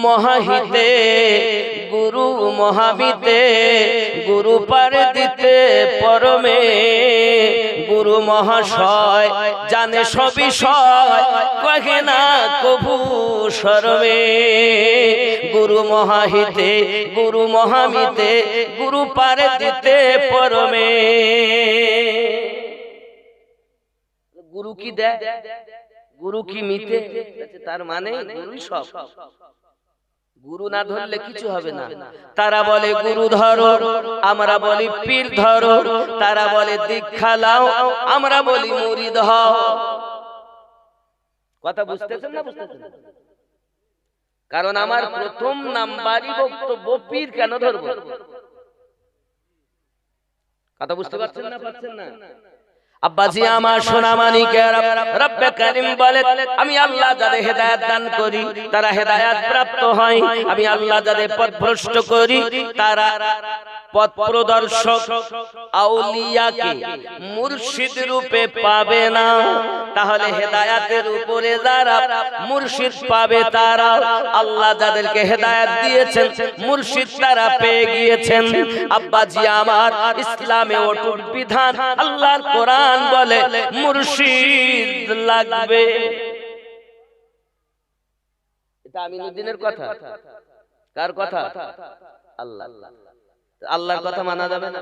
মহাহিতে গুরু মহামিতে গুরু পার দিতে পরমে গুরু মহাশয় জানে সবিষয় কহে না কভু শরমে গুরু মহাহিতে গুরু মহামিতে গুরু পার দিতে পরমে গুরু কি দেয় গুরু কি মিতে তার মানে গুরুই সব গুরু না ধরলে কিছু হবে না তারা বলে গুরু ধরো আমরা বলি পীর ধরো তারা বলে দীক্ষা লাও আমরা বলি মুরিদ হও কথা বুঝতেছেন না বুঝতেছেন কারণ আমার প্রথম নাম্বারই বক্তব্য পীর কেন ধরবো কথা বুঝতে পারছেন না আব্বাজি আমার সোনা মানিকেরা রব্বে কারীম বলে আমি আল্লাহ যাদের হেদায়েত দান করি তারা হেদায়েত প্রাপ্ত হয় আমি আল্লাহ যাদের পথভ্রষ্ট করি তারা পথ প্রদর্শক আউলিয়াকে মুর্শিদ রূপে পাবে না তাহলে হেদায়েতের উপরে যারা মুর্শিদ পাবে তারা আল্লাহ যাদেরকে হেদায়েত দিয়েছেন মুর্শিদ তারা পেয়ে গিয়েছেন আব্বাজি আমার ইসলামে অটুট বিধান আল্লাহর কোরআন বলে মুর্শিদ লাগবে এটা আমিনুদ্দিনের কথা কার কথা আল্লাহ আল্লাহর কথা মানা যাবে না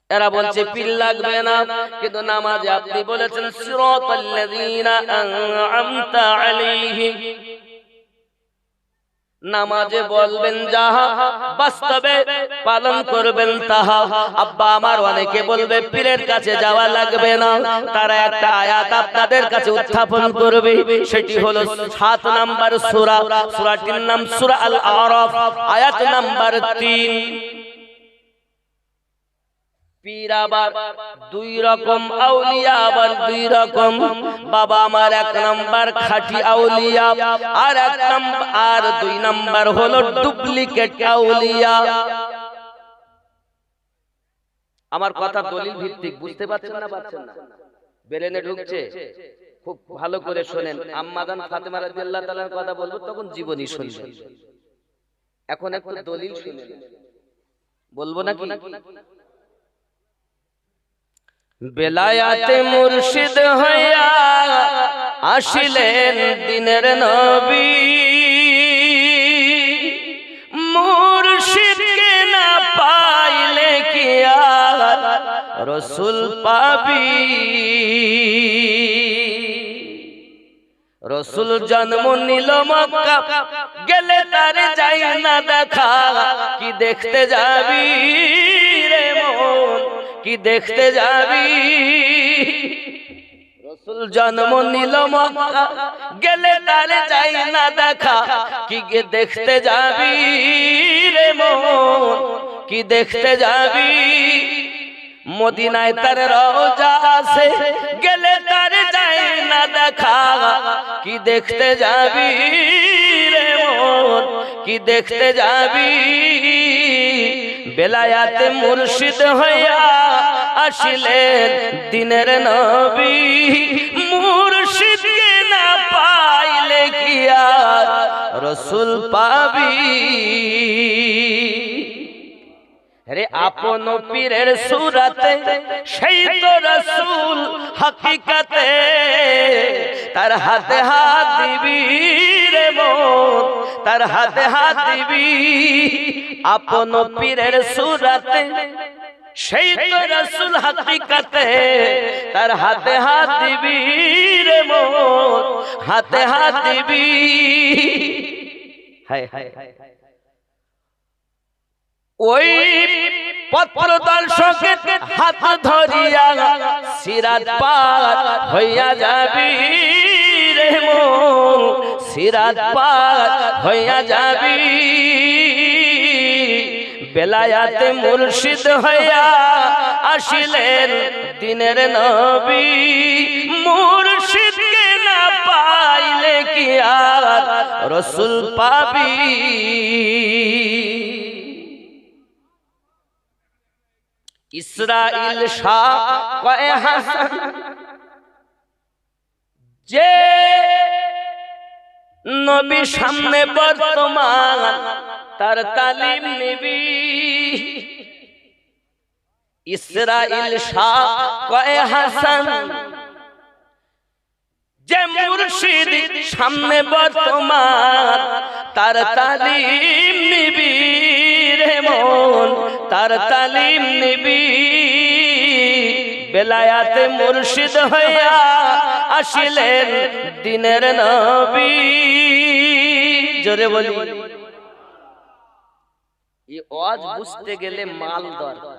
এরা বলছে পীর লাগবে না কিন্তু নামাজে আপনি বলেছেন সিরাতাল্লাযীনা আন'আমতা আলাইহিম নামাজে বলবেন যাহা বাস্তবে পালন করবেন তাহা আব্বা আমার অনেকে বলবে পীরের কাছে যাওয়া লাগবে না তারা একটা আয়াত আপনাদের কাছে উত্থাপন করবে সেটি হলো 7 নাম্বার সূরা সূরাটির নাম সূরা আল আরাফ আয়াত নাম্বার 3 পীর আবার দুই রকম আউলিয়া আবার দুই রকম বাবা আমার এক নাম্বার খাঁটি আউলিয়া আর দুই নাম্বার হলো ডুপ্লিকেট আউলিয়া আমার কথা দলিল ভিত্তিক বুঝতে পারছেন না ব্রেনে ঢুকছে খুব ভালো করে শুনেন আম্মা জান ফাতেমা রাদিয়াল্লাহু তাআলার কথা বলবো তখন জীবনী শুনবেন এখন একটু দলিল শুনেন বলবো নাকি বেলায়াতে মুর্শিদ হইয়া আসিলেন দিনের নবী মুর্শিদকে না পাইলে কি আর রাসূল পাবি রাসূল জন্ম নিল মক্কা গেলে তারে যাই না দেখা কি দেখতে যাবি রে মন কি দেখতে যাবি রাসূল জন্ম নিল মক্কা গেলে তারে যাই না দেখা কি দেখতে যাবি রে মন কি দেখতে যাবি মদিনায় তার রওজা আছে গেলে তারে যাই না দেখা কি দেখতে যাবি রে মন কি দেখতে যাবি বেলায়াতে মুর্শিদ হইয়া আসিলেন দিনের নবী মুর্শিদকে না পাইলে কি আর রাসূল পাবি রে আপন পীরের সুরতে সেই তো রাসূল হাকিকতে তার হাতে হাত দিবি রে মন তার হাতে হাত দিবি আপন পীরের সুরতে সেই তো রাসূল হাকিকতে তার হাতে হাত দিবি রে মন হাতে হাত দিবি হায় হায় ওই পত্র দর্শকের হাত ধরিয়া সিরাত পার হইয়া যাবি রে মন সিরাত পার হইয়া যাবি বেলায়াতে মুর্শিদ হইয়া আসিলেন দিনের নবী মুর্শিদকে না পাইলে কি আর রাসূল পাবি ইসরাইল শাহ কয় হাসান যে নবী সামনে বর্তমান তার তালিম নিবি ইসরাইল শাহ কয়ে হাসান যে মুর্শিদ সামনে বর্তমান তার তালিম নিবি রে মন তার তালিম নিবি বেলায়াতে মুর্শিদ হইয়া আসিলেন দিনের নবী জোরে বলি এই ওয়াজ বুঝতে গেলে মাল দরকার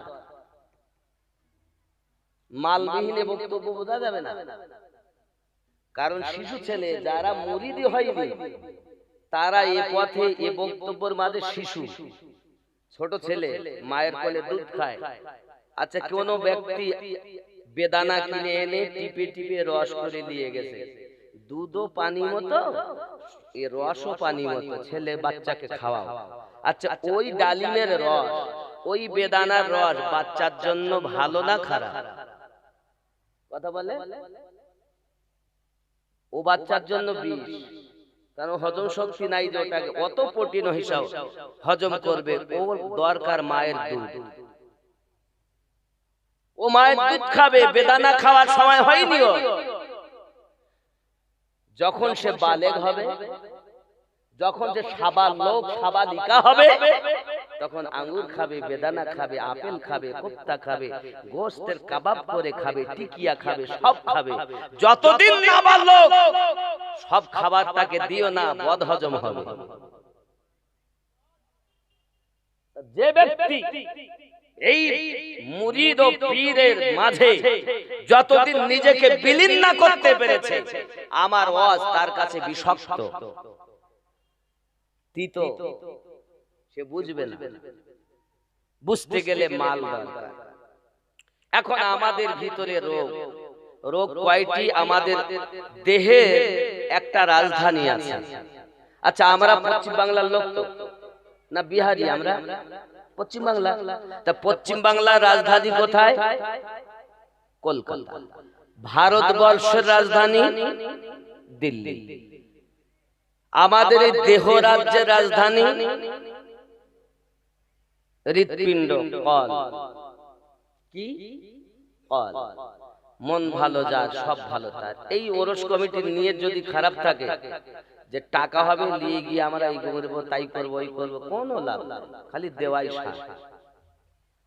মালবিহীনে বক্তব্য বোঝা যাবে না কারণ শিশু ছেলে যারা মুরিদি হয়নি তারা এই পথে এই বক্তব্যের মাঝে শিশু ছোট ছেলে মায়ের কোলে দুধ খায় আচ্ছা কোন ব্যক্তি বেদানা কিনে এনে টিপে টিপে রস করে দিয়ে গেছে দুধও পানি মতো এই রসও পানি মতো ছেলে বাচ্চাকে খাওয়াও আচ্ছা ওই ডালিমের রস ওই বেদানার রস বাচ্চার জন্য ভালো না খারাপ কথা বলে ও বাচ্চার জন্য বিষ কারণ হজম শক্তি নাই যে ওটাকে অত প্রোটিন হিসাব হজম করবে ওর দরকার মায়ের দুধ ও মায়ের দুধ খাবে বেদানা খাওয়ার সময় হয়নি ও যখন সে বালেগ হবে যখন সে সাবালক সাবালিকা হবে তখন আঙ্গুর খাবে বেদানা খাবে আপেল খাবে কুত্তা খাবে গোশতের কাবাব করে খাবে টিকিয়া খাবে সব খাবে যতদিন নাবালক সব খাবার তাকে দিও না বদহজম হবে যে ব্যক্তি এই মুরিদ ও পীরের মাঝে যতদিন নিজেকে বিলীন না করতে পেরেছে আমার ওয়াজ তার কাছে বিষাক্ত তিতো সে বুঝবে না বুঝতে গেলে মাল দরকার এখন আমাদের ভিতরে রোগ রোগ কয়টি আমাদের দেহে একটা রাজধানী আছে আচ্ছা আমরা পশ্চিম বাংলার লোক তো না বিহারি আমরা পশ্চিম বাংলা তা পশ্চিম বাংলার রাজধানী কোথায় কলকাতা ভারতবর্ষের রাজধানী দিল্লি আমাদের এই দেহ রাজ্যের রাজধানী হৃৎপিণ্ড কল কি কল মন ভালো যার সব ভালো তার এই ওরস কমিটির নিয়ত যদি খারাপ থাকে যে টাকা হবে নিয়ে গিয়ে আমরা এই করব তাই করব ওই করব কোনো লাভ না খালি দেওয়াই সার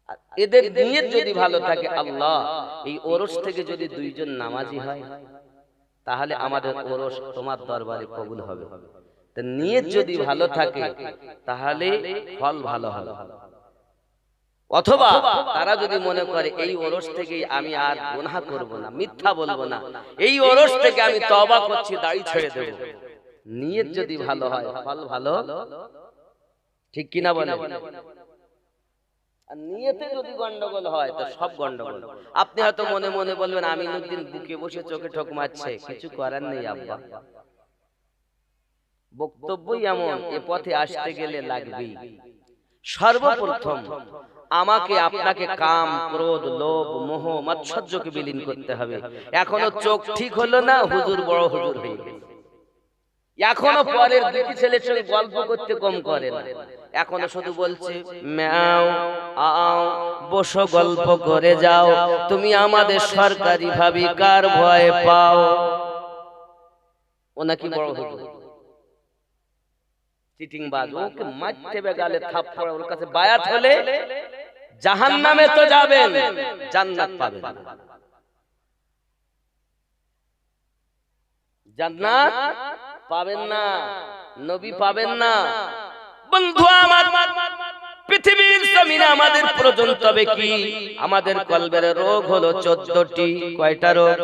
আর এদের নিয়ত যদি ভালো থাকে আল্লাহ এই ওরস থেকে যদি দুইজন নামাজি হয় তাহলে আমাদের ওরস তোমার দরবারে কবুল হবে তো নিয়ত যদি ভালো থাকে তাহলে ফল ভালো হবে অথবা তারা যদি মনে করে এই ওরস থেকে আমি আর গুনাহ করব না মিথ্যা বলবো না এই ওরস থেকে আমি তওবা করছি দাড়ি ছেড়ে দেব নিয়ত যদি ভালো হয় ফল ভালো ঠিক কি না বলেন আর নিয়তে যদি গন্ডগোল হয় তো সব গন্ডগোল আপনি হয়তো মনে মনে বলবেন আমিনুদ্দিন বুকে বসে চোখে ঠোক মারছে কিছু করার নেই আব্বা বক্তব্যই এমন এ পথে আসতে গেলে লাগবেই সর্বপ্রথম আমাকে আপনাকে কাম ক্রোধ লোভ মোহ মাৎসর্যকে বিলীন করতে হবে এখনো চোখ ঠিক হলো না হুজুর বড় হুজুর হয়ে গেছে এখনো পরের দুটি ছেলের সঙ্গে গল্প করতে কম করে না এখনো শুধু বলছে ম্যাও আও বসো গল্প করে যাও তুমি আমাদের সরকারি ভাবি কার ভয় পাও ও নাকি বড় হুজুর চিটিংবাজ ওকে মারতে বেগালে থাপ্পড় ওর কাছে বায়াত হলে জাহান্নামে তো যাবেন জান্নাত পাবেন জান্নাত পাবেন না নবী পাবেন না বন্ধু আমার পৃথিবীর জমিনে আমাদের প্রয়োজন তবে কি আমাদের কলবের রোগ হলো 14টি কয়টা রোগ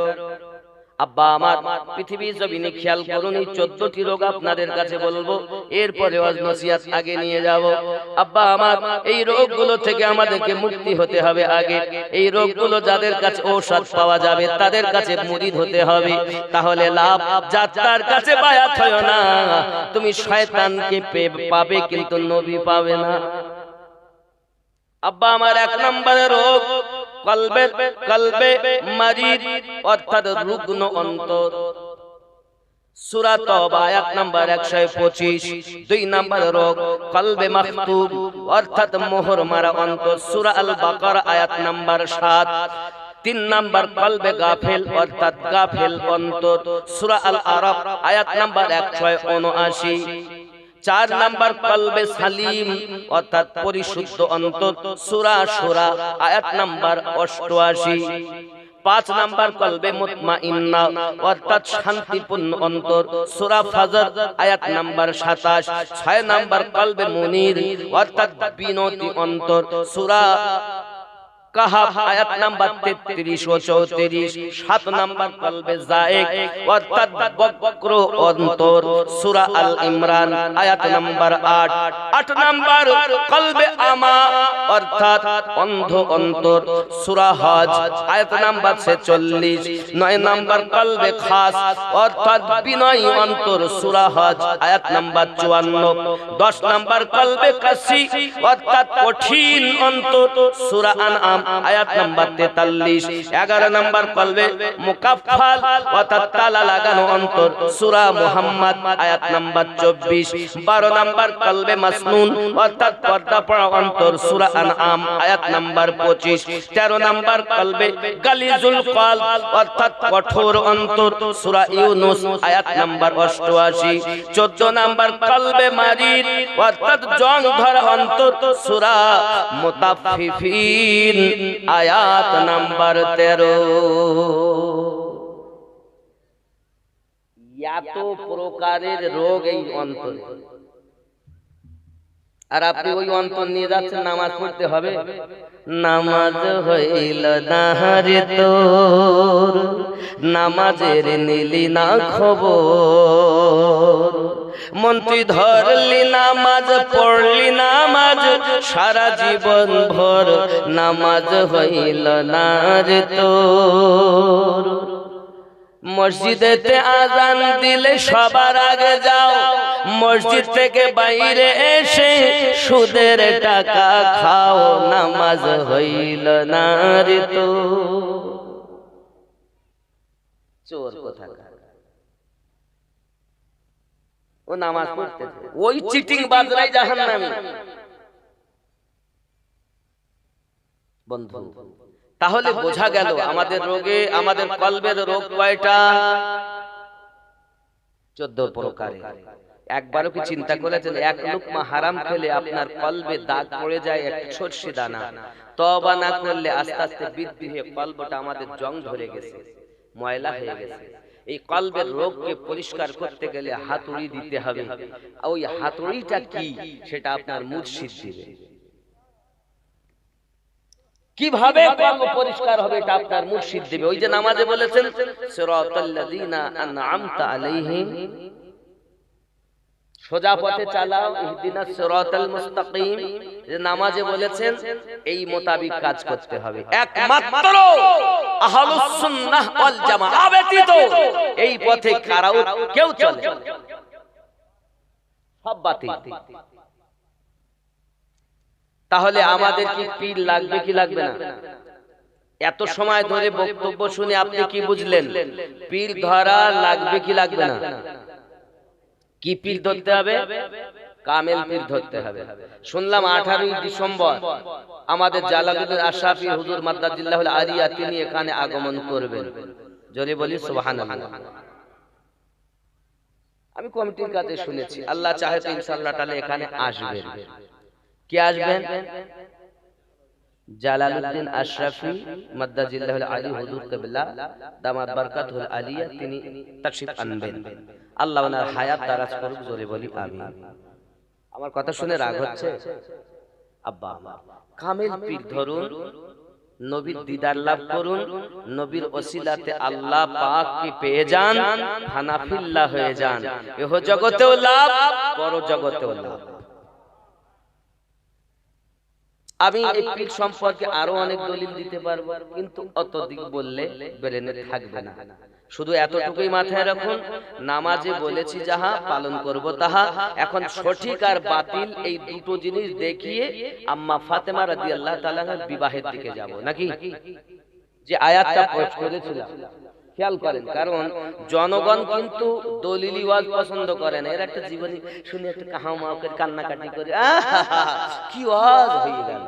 আব্বা আমার পৃথিবীর জমিনে খেয়াল করুন এই 14টি রোগ আপনাদের কাছে বলবো এরপরে ওয়াজ নসিহত আগে নিয়ে যাব আব্বা আমার এই রোগগুলো থেকে আমাদেরকে মুক্তি হতে হবে আগে এই রোগগুলো যাদের কাছে ঔষধ পাওয়া যাবে তাদের কাছে মুরিদ হতে হবে তাহলে লাভ যার কাছে বায়াত হয় না তুমি শয়তানকে পাবে কিন্তু নবী পাবে না আব্বা আমার এক নম্বরে রোগ কলবে মারিদ অর্থাৎ রুগ্ন অন্তর সূরা তওবা আয়াত নাম্বার 125। 2 নাম্বার রোগ কলবে মাকতুব অর্থাৎ মোহর মারা অন্তর, সূরা আল বাকারা আয়াত নাম্বার 7। 3 নাম্বার কলবে গাফিল অর্থাৎ গাফিল অন্তর, সূরা আল আরাফ আয়াত নাম্বার 179। 4 নাম্বার কলবে সালিম অর্থাৎ পরিশুদ্ধ অন্তর, সূরা শুরা আয়াত নাম্বার 88। 5 নাম্বার কলবে মুতমাইন্না অর্থাৎ শান্তিপূর্ণ অন্তর, সূরা ফজর আয়াত নাম্বার 27। 6 নাম্বার কলবে মুনির অর্থাৎ বিনতি অন্তর, সূরা কাহাফ আয়াত নাম্বার 33 ও 34। 7 নাম্বার কলবে যায়েক অর্থাৎ বক্র অন্তর, সূরা আল ইমরান আয়াত নাম্বার 8। 8 নাম্বার কলবে আমা অর্থাৎ অন্ধ অন্তর, সূরা হজ আয়াত নাম্বার 46। 9 নাম্বার কলবে খাস অর্থাৎ বিনয়ী অন্তর, সূরা হজ আয়াত নাম্বার 54। 10 নাম্বার কলবে কাসি অর্থাৎ কঠিন অন্তর, সূরা আনআম আয়াত নাম্বার 43। 11 নাম্বার কলবে মুকাফফাল অর্থাৎ তালা লাগানো অন্তর, সূরা মুহাম্মদ আয়াত নাম্বার 24। 12 নাম্বার কলবে মাসনুন অর্থাৎ পর্দা পড়া অন্তর, সূরা আনআম আয়াত নাম্বার 25। 13 নাম্বার কলবে গালিজুল কলব অর্থাৎ কঠোর অন্তর, সূরা ইউনূস আয়াত নাম্বার 88। 14 নাম্বার কলবে মারিদ অর্থাৎ জং ধরা অন্তর, সূরা মুতাফফিফিন আয়াত নাম্বার 13। এত প্রকারের রোগ এই অন্তরে, আর আপনি ওই অন্তর নিয়ে যাচ্ছেন নামাজ পড়তে হবে। নামাজ হইল না রে তোর, নামাজের নিলি না খবর, মন্ত্রী ধরলি নামাজ পড়লি নামাজ সারা জীবন ভর, নামাজ হইল না রে তোর। মসজিদেতে আজান দিলে সবার আগে যাও, মসজিদ থেকে বাইরে এসে সুদের টাকা খাও, নামাজ হইল না রে তোর। চোর কোথাকার, ও নামাজ পড়তেছে, ওই চিটিং বাজরাই জাহান্নামী। বন্ধু, তাহলে বোঝা গেল আমাদের রোগে, আমাদের কলবের রোগ কয়টা? 14 প্রকারের। একবারও কি চিন্তা করেছেন এক লুকমা হারাম খেলে আপনার কলবে দাগ পড়ে যায় এক সরষে দানা, তওবা না করলে আস্তে আস্তে বৃদ্ধি হয়ে কলবটা আমাদের জং ধরে গেছে, ময়লা হয়ে গেছে। এই কলবের রোগকে পরিষ্কার করতে গেলে হাতুড়ি দিতে হবে। ওই হাতুড়িটা কি সেটা আপনার মুর্শিদ দিবে। কিভাবে কলব পরিষ্কার হবে এটা আপনার মুর্শিদ দিবে। ওই যে নামাজে বলেছেন সিরাতাল্লাযিনা আনআমতা আলাইহিম, সোজা পথে চালাও, ইহদিনাস সিরাতাল মুস্তাকিম, যে নামাজে বলেছেন এই মোতাবিক কাজ করতে হবে। একমাত্র আহলুস সুন্নাহ ওয়াল জামাআহ ব্যতীত এই পথে কারাও কেউ চলে, সব বাতিল। তাহলে আমাদের কি পীর লাগবে কি লাগবে না? এত সময় ধরে বক্তব্য শুনে আপনি কি বুঝলেন? পীর ধরা লাগবে কি লাগবে না? কি পীর ধরতে হবে? কামেল পীর ধরতে হবে। শুনলাম 18 ডিসেম্বর আমাদের জালালউদ্দিন আশরাফি হুজুর মাদ্দাজিল্লাহুল আলিয়া তিনি এখানে আগমন করবেন। জোরে বলি সুবহানাল্লাহ। আমি কমিটির কাছে শুনেছি, আল্লাহ চাহে তো ইনশাআল্লাহ তাআলা এখানে আসবেন। কে আসবেন? জালালউদ্দিন আশরাফি মাদ্দাজিল্লাহুল আলী হুজুর কিবলা দামাত বারকাতুল আলিয়া তিনি তাশরীফ আনবেন। আল্লাহ ওনার হায়াত দারাজ করুক, জোরে বলি আমিন। আমার কথা শুনে রাগ হচ্ছে? আব্বা আমার কামেল পীর ধরুন, নবীর দিদার লাভ করুন, নবীর ওসিলাতে আল্লাহ পাককে পেয়ে যান, হানাফিল্লাহ হয়ে যান, এহ জগতেও লাভ, পর জগতেও লাভ। আমি এই পীর সম্পর্কে আরো অনেক দলিল দিতে পারবো, কিন্তু অত দিক বললে ব্রেনে থাকবে না। শুধু এতটুকুই মাথায় রাখুন, নামাজে বলেছি যাহা পালন করব তাহা। এখন সঠিক আর বাতিল এই দুটো জিনিস দেখিয়ে আম্মা ফাতেমা রাদিয়াল্লাহু তাআলা আনহার বিবাহের দিকে যাব নাকি? যে আয়াতটা পাঠ করেছিলাম, খেয়াল করেন, কারণ জনগণ কিন্তু দলিলি ওয়াজ পছন্দ করে না। এর একটা জীবনী শুনে একটু কাহামা করে কান্নাকাটি করে কি ওয়াজ হয়ে গেল,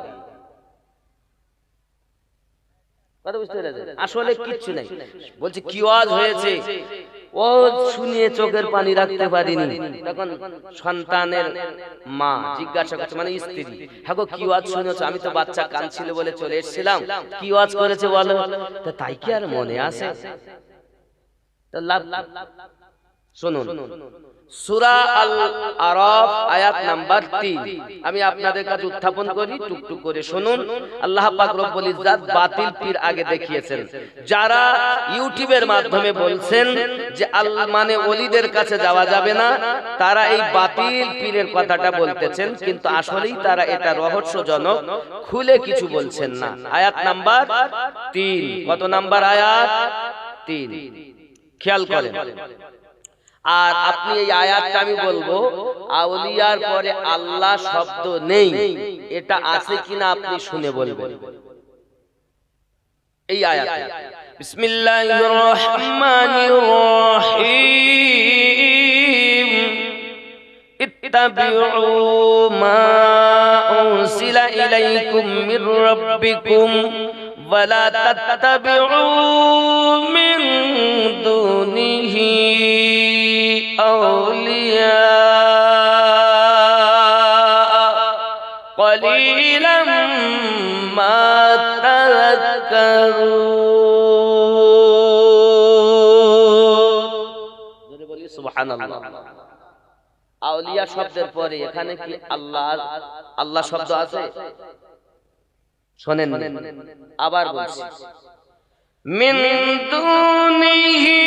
কথা বুঝতে পেরেছেন? আসলে কিচ্ছু নাই, বলছে কি ওয়াজ হয়েছে, ও শুনিয়ে চোখের পানি রাখতে পারিনি। তখন সন্তানের মা জিজ্ঞাসা করছে, মানে স্ত্রী, হ্যাঁ গো কি ওয়াজ শুনেছো? আমি তো বাচ্চা কাঁদছিল বলে চলে এসেছিলাম, কি ওয়াজ করেছে বলো? তাই কি আর মনে আছে? শুনুন, সূরা আল আরাফ আয়াত নাম্বার 3 আমি আপনাদের কাছে উত্থাপন করি, টুকটুক করে শুনুন। আল্লাহ পাক রব্বুল ইজ্জাত বাতিল পীর আগে দেখিয়েছেন। যারা ইউটিউবের মাধ্যমে বলছেন যে আল্লাহ মানে ওলিদের কাছে যাওয়া যাবে না, তারা এই বাতিল পীরের কথাটা বলতেছেন, কিন্তু আসলেই তারা এটা রহস্যজনক, খুলে কিছু বলছেন না। আয়াত নাম্বার 3, কত নাম্বার আয়াত? 3, খেয়াল করেন। আর আপনি এই আয়াতটা আমি বলবো, আউলিয়ার পরে আল্লাহ শব্দ নেই, এটা আছে কিনা আপনি শুনে বলবেন। এই আয়াতে বিসমিল্লাহির রহমানির রহিম ইত্তাবিউ মা উনসিলা ইলাইকুম মির রাব্বিকুম ওয়ালা তাত্তাবিউ মিন দুনিহি আউলিয়া কলিলাম মা তাযাক্কারুন। জোরে বলি সুবহানাল্লাহ। আউলিয়া শব্দের পরে এখানে কি আল্লাহ শব্দ আছে? শোনেন, আবার বলছি, মিন দুনিহি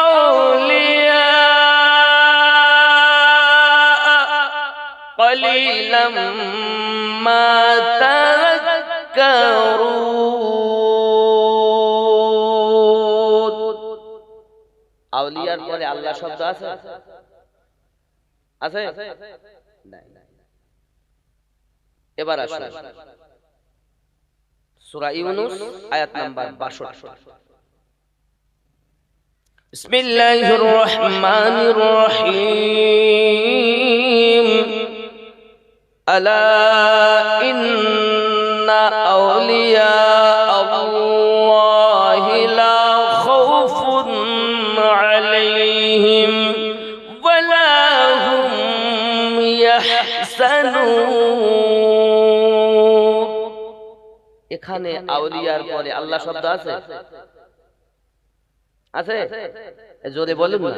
আউলিয়া কলিলাম মা তাযাক্কারুন। আউলিয়ার পরে আল্লাহ শব্দ আছে? আছে? নাই। এবার আসুন সূরা ইউনূস আয়াত নাম্বার 62। বিসমিল্লাহির রহমানির রহিম আলা ইন্না আউলিয়া আল্লাহি লা খাউফুন আলাইহিম ওয়া লা হুম ইয়াহজানুন। এখানে আউলিয়ার পরে আল্লাহ শব্দ আছে? আছে? জোরে বলুন না।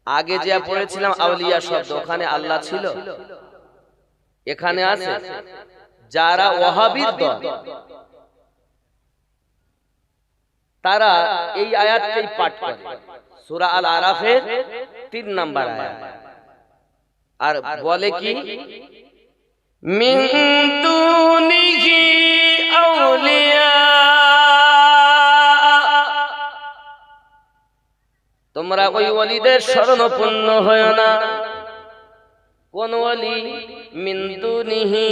আগে যা পড়েছিলাম আউলিয়া শব্দ, ওখানে আল্লাহ ছিল, এখানে আছে। যারা ওয়াহাবীর দল তারা এই আয়াতটাই পাঠ করে, সূরা আল আরাফের 3 নাম্বার আয়াত, আর বলে কি মিন দুনিহি আউলিয়া, তোমরা ওই ওলিদের শরণাপন্ন হয় না। কোন ওলি? মিন দুনিহি,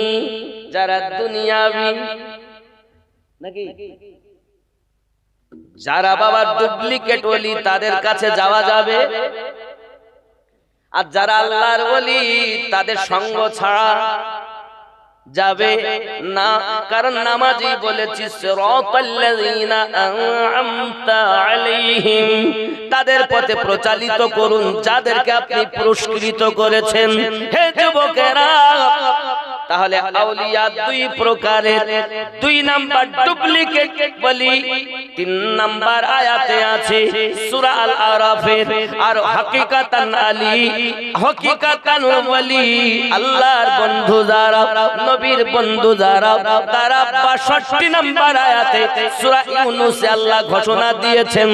যারা দুনিয়াবি নাকি, যারা বাবার ডুপ্লিকেট ওলি তাদের কাছে যাওয়া যাবে, আর যারা আল্লাহর ওলি তাদের সঙ্গ ছাড়া যাবে না। কারণ নামাজি বলেছি সিরাতাল্লাযীনা আন'আমতা আলাইহিম, তাদের পথে প্রচালিত করুন যাদেরকে আপনি পুরস্কৃত করেছেন। হে যুবকেরা, তাহলে আউলিয়া 2 প্রকারের, 2 নাম্বার ডুপ্লিকেট বলি 3 নাম্বার আয়াতে আছে সূরা আল আরাফের। আর হাকিকাতান আলী, হাকিকাতান ওলি, আল্লাহর বন্ধু যারা, নবীর বন্ধু যারা, তারা 62 নাম্বার আয়াতে সূরা ইউনূসে আল্লাহ ঘোষণা দিয়েছেন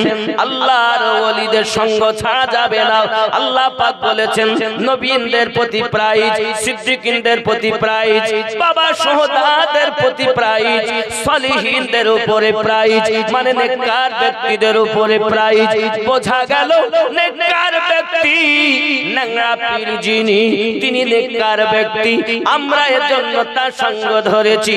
আল্লাহর ওলিদের সঙ্গ ছাড়া যাবে না। আল্লাহ পাক বলেছেন নবীদের প্রতি প্রাইজ, সিদ্দিকীনদের প্রতি প্রাইজ, বাবা শহীদদের প্রতি প্রাইজ, সালিহিনদের উপরে প্রাইজ, মানে নেককার ব্যক্তিদের উপরে প্রাইজ। বোঝা গেল নেককার ব্যক্তি ব্যক্তি, ন্যাংরা পীর যিনি, তিনি নেককার ব্যক্তি, আমরা এর জন্য তার সঙ্গ ধরেছি।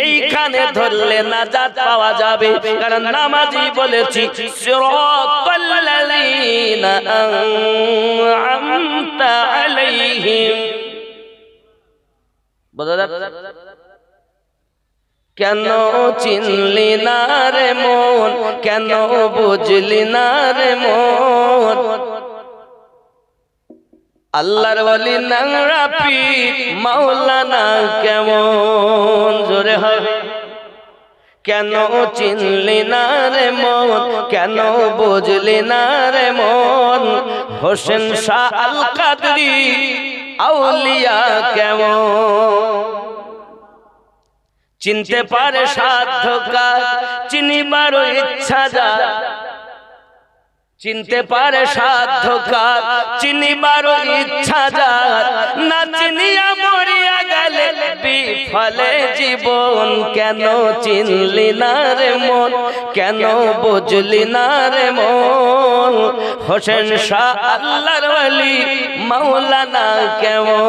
এইখানে ধরলে নাজাত পাওয়া যাবে, কারণ নামাজি বলেছি সিরাতাল্লাযীনা আন'আমতা আলাইহিম। বোঝা যাচ্ছে? কেন চিনলি না রে মন, কেন বুঝলি না রে মন, আল্লাহর ওলি ন্যাংরা পীর মাওলানা কেমন, জোরে হবে। কেন চিনলি না রে মন, কেন বুঝলি না রে মন, হোসেন শাহ আল কাদরি আউলিয়া কেমন। চিনতে পারে সাধ্য কার, চিনিবার ইচ্ছা যার, চিনতে পারে সাধ্য কার, চিনিবার ইচ্ছা যার, না চিনিয়া মরিয়া গেলে বিফলে জীবন। কেন চিনলি না রে মন, কেন বুঝলি না রে মন, হোসেন শাহ আল্লাহর ওলি মাওলানা কেমন।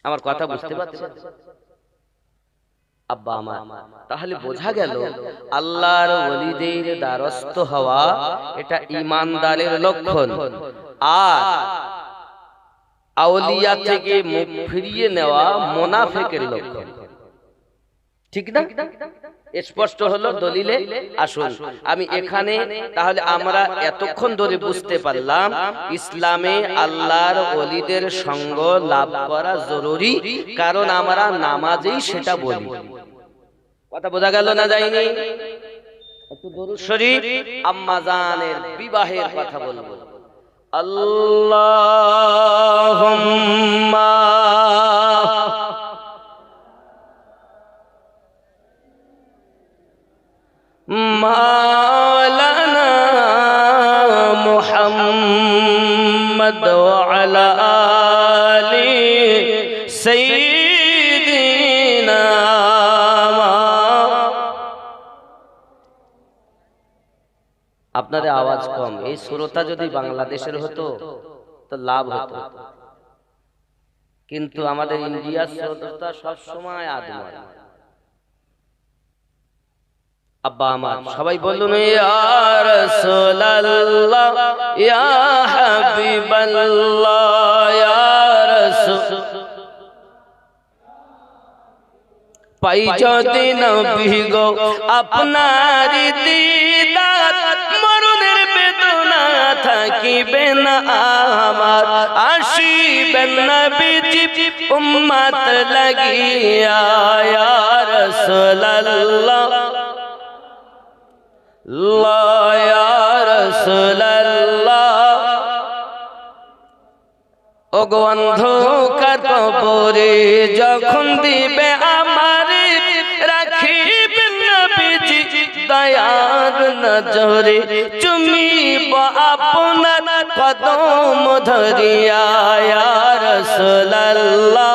আমার কথা বুঝতে পারছেন আব্বা আমার? তাহলে বোঝা গেল আল্লাহর ওলিদের দ্বারস্থ হওয়া এটা ঈমানদারের লক্ষণ, আর আউলিয়া থেকে মুখ ফিরিয়ে নেওয়া মুনাফিকের লক্ষণ। ঠিক না? স্পষ্ট হলো দলিলে। আসুন আমি এখানে, তাহলে আমরা এতক্ষণ ধরে বুঝতে পারলাম ইসলামে আল্লাহর ওলিদের সঙ্গ লাভ করা জরুরি, কারণ আমরা নামাজেই সেটা বলি। কথা বোঝা গেল না যায়নি? একটু দরুদ শরীফ আম্মা জানের বিবাহের কথা বলবো। আল্লাহুম্মা মাওলানা মুহাম্মদ ওয়া আলা আলি সাইয়্যিদিনা। আপনাদের আওয়াজ কম, এই সুরতা যদি বাংলাদেশের হতো তো লাভ হতো, কিন্তু আমাদের ইন্ডিয়ার সুরতা সবসময় আদমার। আব্বা আমার সবাই বলুন ইয়া রাসূলুল্লাহ ইয়া হাবিবাল্লাহ ইয়া রাসূল। পাই যদি নবী গো আপনার দিদার, মরণের বেদনা থাকিবে না আমার, আসিবেন নবীজি উম্মত লাগিয়া ইয়া রাসূলুল্লাহ ইয়া রাসূলুল্লাহ। ওগো অন্ধকার কবরে যখন দিবে আমারে, রাখিবেন নবীজি দয়ার নজরে, চুমিব আপনার কদম ধরিয়া ইয়া রাসূলুল্লাহ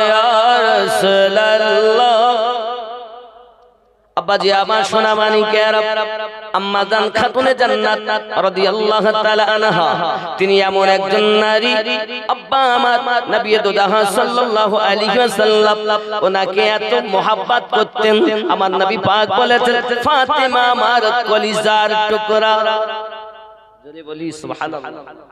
ইয়া রাসূলুল্লাহ। আব্বাজি আমার সোনা মানিকেরা, আম্মা জান খাতুনে জান্নাত রাদিয়াল্লাহু তাআলা আনহা, তিনি এমন একজন নারী, আব্বা আমার নবী দুদাহা সাল্লাল্লাহু আলাইহি ওয়াসাল্লাম ওনাকে এত মোহাব্বত করতেন। আমার নবী পাক বলেছেন ফাতেমা আমার কলিজার টুকরা। যদি বলি সুবহানাল্লাহ।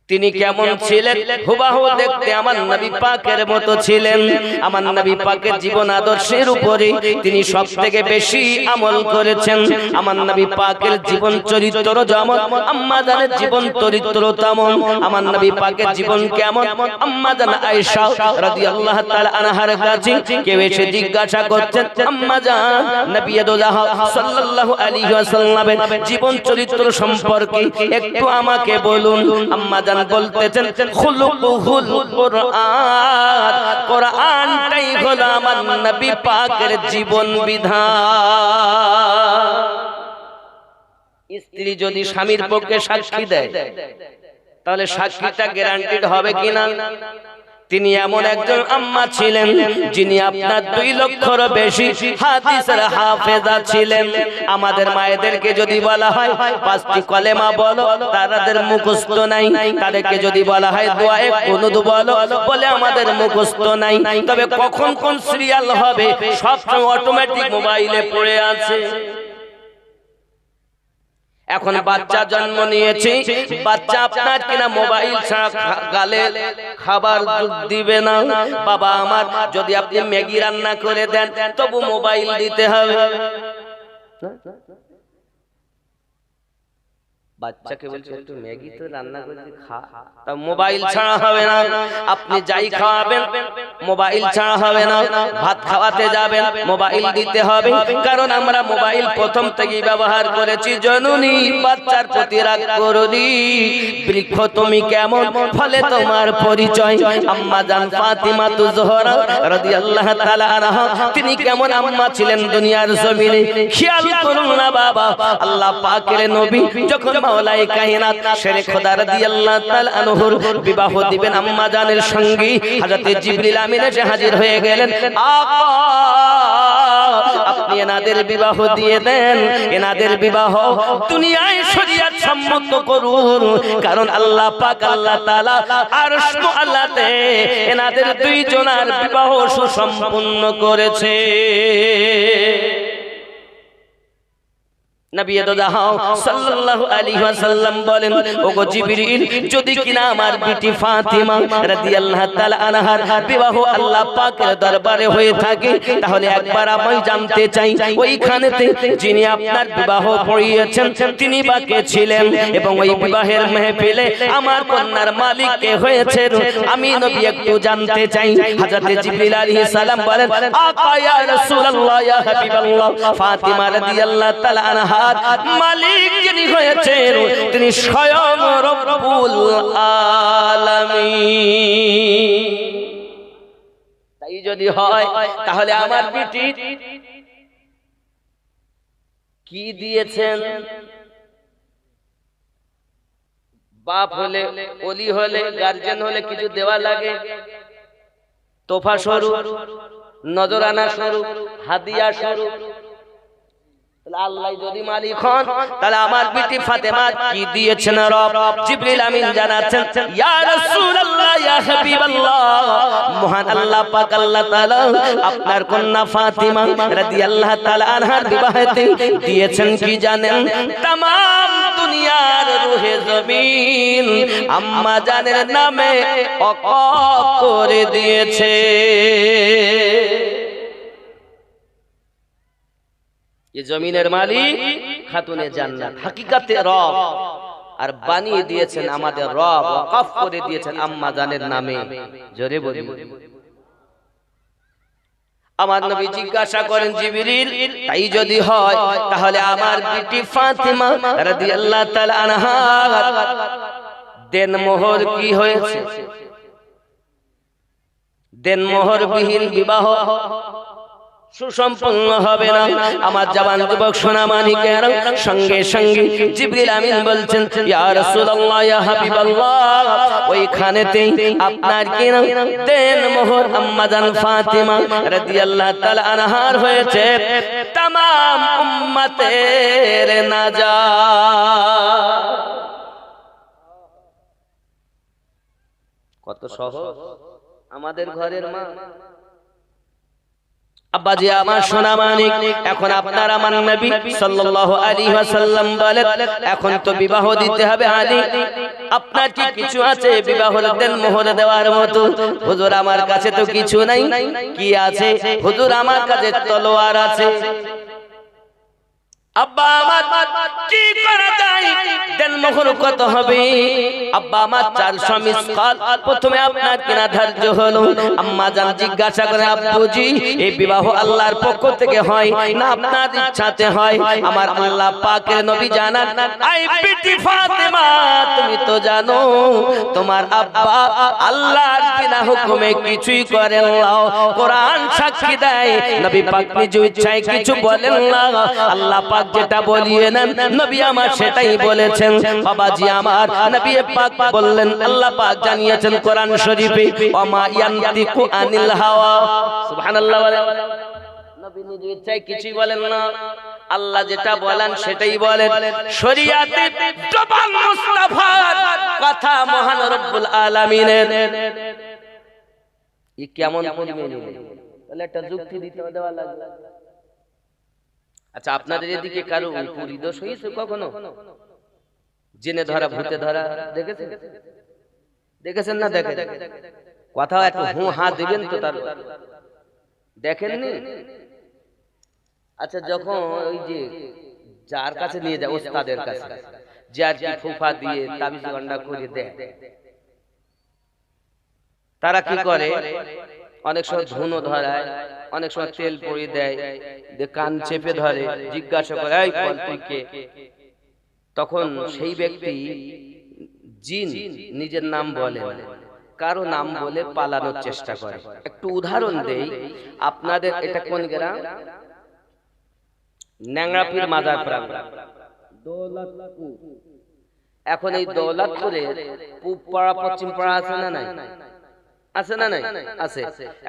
তিনি কেমন ছিলেন? হুবাহু দেখতে আমার নবী পাকের মতো ছিলেন। আমার নবী পাকের জীবন আদর্শের উপরে তিনি সবথেকে বেশি আমল করেছেন। আমার নবী পাকের জীবন চরিত্র যেমন, আম্মা জানের জীবন চরিত্র তেমন। আমার নবী পাকের জীবন কেমন? আম্মা জান আয়েশা রাদিয়াল্লাহু তাআলা আনহার কাছে কেউ এসে জিজ্ঞাসা করছেন, আম্মা জান নবী দোজাহা সাল্লাল্লাহু আলাইহি ওয়াসাল্লামের জীবন চরিত্র সম্পর্কে একটু আমাকে বলুন। আম্মা জান বলতেছেন খুলুকুল কুরআন, কুরআনটাই হলো আমার নবী পাকের জীবন বিধান। স্ত্রী যদি স্বামীর পক্ষে সাক্ষী দেয়, তাহলে সাক্ষীটা গ্যারান্টিড হবে কিনা? তিনি এমন একজন আম্মা ছিলেন যিনি আপনার 2 লক্ষের বেশি হাদিসের হাফেজা ছিলেন। আমাদের মায়েদেরকে যদি বলা হয় 5টি কলেমা বলো, তাদের মুখস্থ নাই। তাদেরকে যদি বলা হয় দোয়ায়ে কুনুত বলো, বলে আমাদের মুখস্থ নাই। তবে কখন কোন সিরিয়াল হবে সব অটোমেটিক মোবাইলে পড়ে আছে। এখন বাচ্চা জন্ম নিয়েছে, বাচ্চা আপনার কিনা মোবাইল ছাড়া গালে খাবার দিবে না। বাবা আমার, যদি আপনি ম্যাগি রান্না করে দেন তবু মোবাইল দিতে হবে। বাচ্চাকে বলছে একটু ম্যাগি তো রান্না করে খা, তা মোবাইল ছাড়া হবে না। আপনি যাই খাওয়াবেন মোবাইল ছাড়া হবে না। ভাত খাওয়াতে যাবেন মোবাইল দিতে হবে, কারণ আমরা মোবাইল প্রথম থেকেই ব্যবহার করেছি। জননী বাচ্চার প্রতি রাগ করনি, বৃক্ষ তুমি কেমন ফলে তোমার পরিচয়। আম্মা জান ফাতিমা জোহরা রাদিয়াল্লাহু তাআলা আনহা, তিনি কেমন আম্মা ছিলেন দুনিয়ার জমিনে খেয়াল করুন না বাবা। আল্লাহ পাকের নবী যখন মাওলাই কায়নাত শেরে খোদা রাদিয়াল্লাহু তাআলা আনহুর বিবাহ দিবেন আম্মা জানের সঙ্গী হযরত জিবরিল আমিন এসে হাজির হয়ে গেলেন। আকা আপনি এনাদের বিবাহ দিয়ে দেন, এনাদের বিবাহ দুনিয়ায় শরীয়ত সম্মত করুন, কারণ আল্লাহ পাক আল্লাহ তাআলা আরশ মুআল্লাতে এনাদের 2 জনের বিবাহ সুসম্পন্ন করেছে। নবী সাল্লাল্লাহু আলাইহি ওয়াসাল্লাম বলেন, ওগো জিবরিল, যদি কিনা আমার বিটি ফাতিমা রাদিয়াল্লাহু তাআলা আনহার বিবাহ আল্লাহ পাকের দরবারে হয়ে থাকে, তাহলে একবার আমি জানতে চাই ওইখানেতে যিনি আপনার বিবাহ পড়িয়েছেন তিনি বা কে ছিলেন, এবং ওই বিবাহের মেহফিলে আমার কন্যার মালিক কে হয়েছে আমি নবী একটু জানতে চাই। হযরত জিবরিল আলাইহিস সালাম বলেন, আকা ইয়া রাসূলুল্লাহ ইয়া হাবিবাল্লাহ, ফাতিমা রাদিয়াল্লাহু তাআলা আনহা মালিক যিনি হয়েছেন তিনি স্বয়ং রব্বুল আলামিন। তাই যদি হয় তাহলে আমার বিটি কি দিয়েছেন? বাপ হলে, ওলি হলে, গার্জিয়ান হলে কিছু দেওয়া লাগে, তোফা স্বরূপ, নজরানা স্বরূপ, হাদিয়া স্বরূপ। আল্লাহ যদি মালিক হন তাহলে আমার বিটি ফাতেমা কি দিয়েছেন রব? জিবরিল আমিন জানাচ্ছেন, ইয়া রাসূলুল্লাহ ইয়া হাবিবাল্লাহ, মহান আল্লাহ পাক আল্লাহ তাআলা আপনার কন্যা ফাতিমা রাদিয়াল্লাহু তাআলা আনহার বিবাহেতে দিয়েছেন কি জানেন? तमाम দুনিয়ার রুহে জমিন আম্মা জানের নামে ওয়াকফ করে দিয়েছে। ये জমিনের মালিক খাতুনে জান্নাত হাকিকাতে রব, আর বানিয়ে দিয়েছেন আমাদের রব, ওয়াকফ করে দিয়েছেন আম্মা জানের নামে। জোরে বলি। আমার নবী জিজ্ঞাসা করেন, জিবরিল, তাই যদি হয় তাহলে আমার বিটি ফাতিমা রাদিয়াল্লাহু তাআলা আনহা দেনমোহর কি হয়েছে? দেনমোহর বিহীন বিবাহ সুসম্পন্ন হবে না। আমার জওয়ান যুবক সোনা মানিকেরা সঙ্গে সঙ্গে জিবরিল আমিন বলছেন, ইয়া রাসূলুল্লাহ ইয়া হাবিবাল্লাহ, ওইখানেতেই আপনার কি না দেন মোহর আম্মা জান ফাতিমা রাদিয়াল্লাহু তাআলা আনহার হয়েছে तमाम উম্মতের নাজাত। কত সহজ আমাদের ঘরের মা। আব্বাজি আমার সোনা মানিক, এখন আপনার আমার নবী সাল্লাল্লাহু আলাইহি ওয়াসাল্লাম বলেন, এখন তো বিবাহ দিতে হবে আলী, আপনার কি কিছু আছে বিবাহের দেন মোহর দেওয়ার মতো? হুজুর আমার কাছে তো কিছু নাই। কি আছে? হুজুর আমার কাছে তলোয়ার আছে। আব্বা আমার কি করা যায়? দেন মোহর কত হবে? আব্বা আমার 400 মিসকাল। প্রথমে আপনার কিনা ধার্য হলো। আম্মা জান জিজ্ঞাসা করে, আব্বুজি এই বিবাহ আল্লাহর পক্ষ থেকে হয় না আপনার ইচ্ছাতে হয়? আমার আল্লাহ পাকের নবী জানান, আই বিটি ফাতেমা, তুমি তো জানো তোমার আব্বা আল্লাহর বিনা হুকুমে কিছুই করেন না। কোরআন সাক্ষী দেয় নবী পাক নিজ ইচ্ছায় কিছু বলেন না। আল্লাহ পাক যেটা বলিয়ে নেন নবী আমার সেটাই বলেছেন। বাবাজি আমার নবী পাক বললেন, আল্লাহ পাক জানিয়েছেন কোরআন শরীফে, ওমা ইয়ানতিকু আনিল হাওয়া। সুবহানাল্লাহ বলেন। নবী নিজে ইচ্ছায় কিছুই বলেন না, আল্লাহ যেটা বলেন সেটাই বলেন। শরীয়তে জবান মুস্তাফার কথা মহান রব্বুল আলামিনের। এই কেমন পরিমেয় নিলেন, তাহলে একটা যুক্তি দিতে দেওয়া লাগবে। আচ্ছা, আপনাদের এদিকে কারো পরিদোষ হয়েছে কখনো? জেনে ধরা, ভূতে ধরা দেখেছেন? দেখেছেন না? দেখেন কথা একটু হু হা দিবেন তো। তার দেখেননি? আচ্ছা, যখন ওই যে যার কাছে নিয়ে যায়, ওস্তাদের কাছে, যে আর কি ফুফা দিয়ে তাবিজ গন্ডা করে দেয়, তারা কি করে? অনেক সময় ধুনো ধরায়, অনেক সময় তেল পড়ে দেয়, কান চেপে ধরে, জিজ্ঞাসা করে এই বল তুই কে? তখন সেই ব্যক্তি জিন নিজের নাম বলে না, কারো নাম বলে পালানোর চেষ্টা করে। একটু উদাহরণ দেই আপনাদের। এটা কোন গ্রাম? ন্যাংরাপীর মাজার প্রাঙ্গণ, দৌলতপুর। এখন এই দৌলতপুরে পূব পাড়া পশ্চিম পাড়া আছে না নাই? আছে না নাই? আছে।